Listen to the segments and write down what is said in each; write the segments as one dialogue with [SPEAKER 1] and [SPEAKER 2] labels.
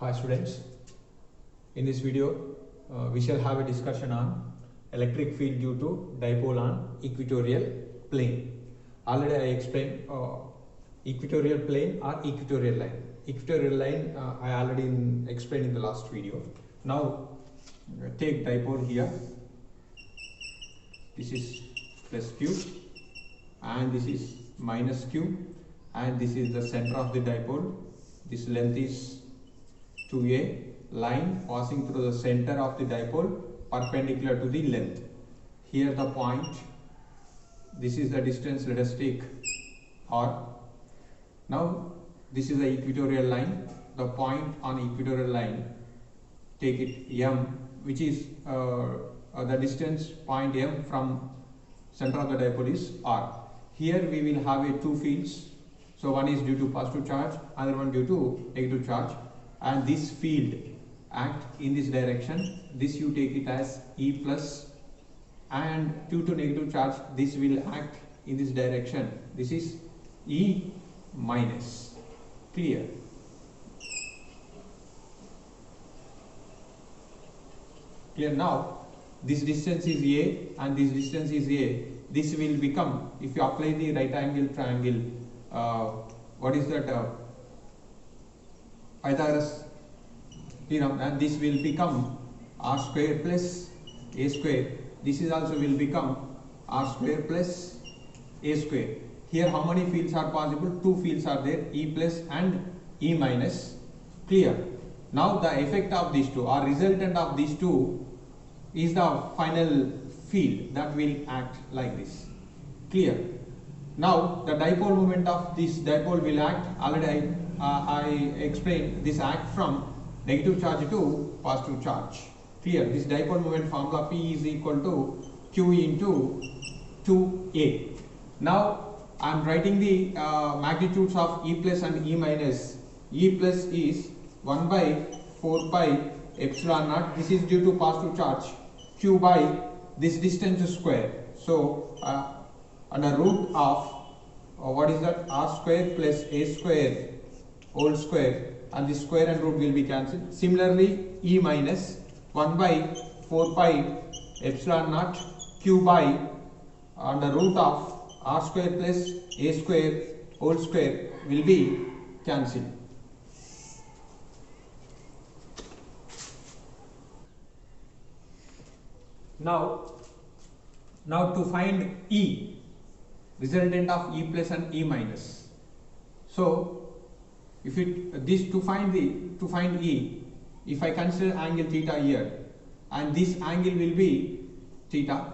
[SPEAKER 1] Hi students, in this video we shall have a discussion on electric field due to dipole on equatorial plane. Already I explained equatorial plane or equatorial line. Equatorial line I already explained in the last video. Now take dipole here. This is plus q and this is minus q and this is the center of the dipole. This length is 2a, line passing through the center of the dipole perpendicular to the length. Here the point, this is the distance, let us take r. Now this is the equatorial line, the point on equatorial line, take it m, which is the distance point m from center of the dipole is r. Here we will have two fields. So one is due to positive charge, other one due to negative charge, and this field act in this direction. This you take it as E plus, and due to negative charge this will act in this direction. This is E minus. Clear? Clear? Now this distance is A and this distance is A. This will become, if you apply the right angle triangle, what is that, Pythagoras theorem, and this will become r square plus a square. This is also will become r square plus a square. Here how many fields are possible? Two fields are there, E plus and E minus. Clear? Now the effect of these two or resultant of these two is the final field that will act like this. Clear? Now the dipole moment of this dipole will act, already I explained, this act from negative charge to positive charge. Clear? This dipole moment formula P is equal to Q into 2A. Now I am writing the magnitudes of E plus and E minus. E plus is 1 by 4 pi epsilon naught. This is due to positive charge. Q by this distance square. So under root of what is that, r square plus a square whole square, and the square and root will be cancelled. Similarly E minus 1 by 4 pi epsilon naught q by under root of r square plus a square whole square will be cancelled. Now to find E, resultant of E plus and E minus. So if to find E, if I consider angle theta here, and this angle will be theta.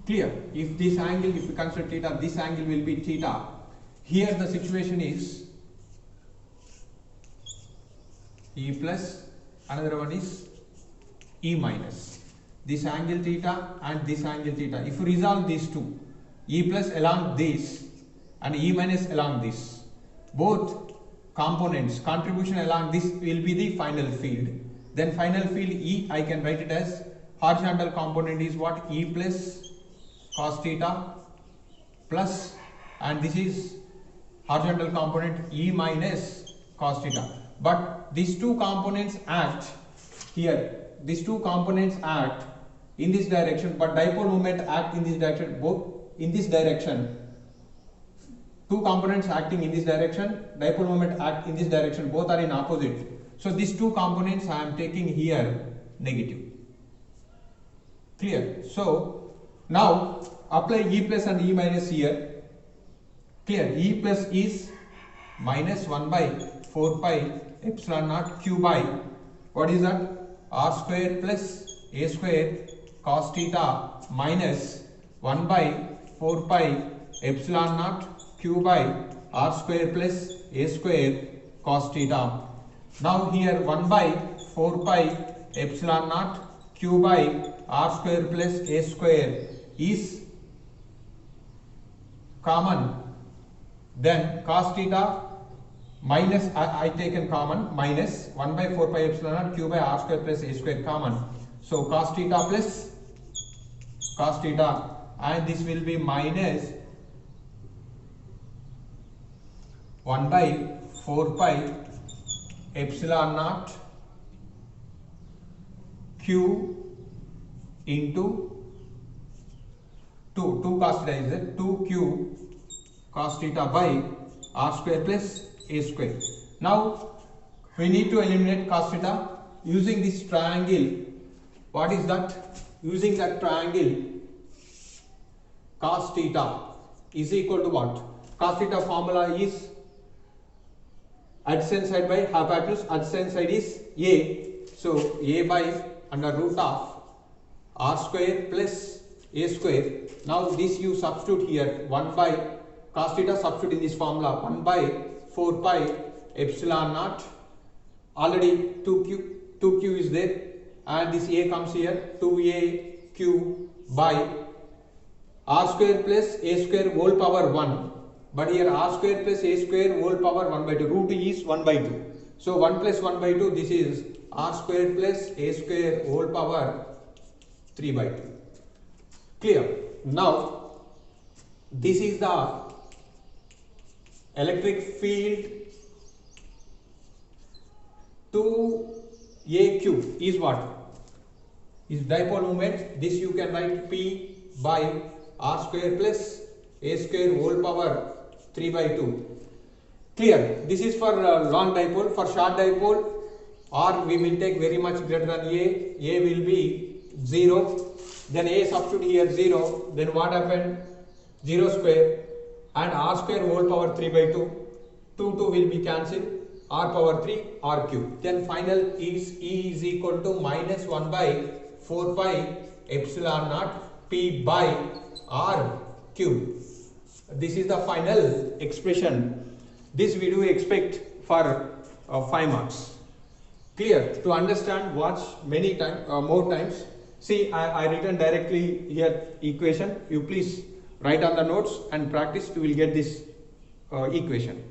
[SPEAKER 1] Clear? If this angle, if you consider theta, this angle will be theta. Here the situation is E plus, another one is E minus. This angle theta and this angle theta. If you resolve these two, E plus along this and E minus along this, both components contribution along this will be the final field. Then final field E, I can write it as horizontal component is what, E plus cos theta plus, and this is horizontal component E minus cos theta. But these two components act here. These two components act in this direction, but dipole moment act in this direction, both in this direction. Two components acting in this direction, dipole moment act in this direction, both are in opposite. So these two components I am taking here negative. Clear? So now apply E plus and E minus here. Clear? E plus is minus 1 by 4 pi epsilon naught q by, what is that, r square plus a square cos theta minus 1 by 4 pi epsilon naught q by r square plus a square cos theta. Now here 1 by 4 pi epsilon naught q by r square plus a square is common. Then cos theta minus, I taken common, minus 1 by 4 pi epsilon naught q by r square plus a square common. So cos theta plus cos theta, and this will be minus 1 by 4 pi epsilon naught q into 2 cos theta is there, 2q cos theta by r square plus a square. Now we need to eliminate cos theta using this triangle. What is that? Using that triangle, cos theta is equal to what? Cos theta formula is adjacent side by hypotenuse, adjacent side is a. So a by under root of r square plus a square. Now this you substitute here, 1 by cos theta, substitute in this formula, 1 by 4 pi epsilon naught, already 2q is there, and this a comes here, 2aq by r square plus a square whole power 1, but here r square plus a square whole power 1 by 2, root is 1 by 2. So 1 plus 1 by 2, this is r square plus a square whole power 3 by 2. Clear? Now this is the electric field to aq is what? Is dipole moment. This you can write P by r square plus a square whole power 3 by 2. Clear? This is for long dipole. For short dipole, r we will take very much greater than a will be 0. Then a substitute here 0. Then what happened? 0 square and r square whole power 3 by 2. 2 will be cancelled. R power 3 r cube. Then final is E is equal to minus 1 by 4 pi epsilon naught P by r cube. This is the final expression. This we do expect for 5 marks. Clear? To understand, watch many times, more times. See, I written directly here equation. You please write on the notes and practice. You will get this equation.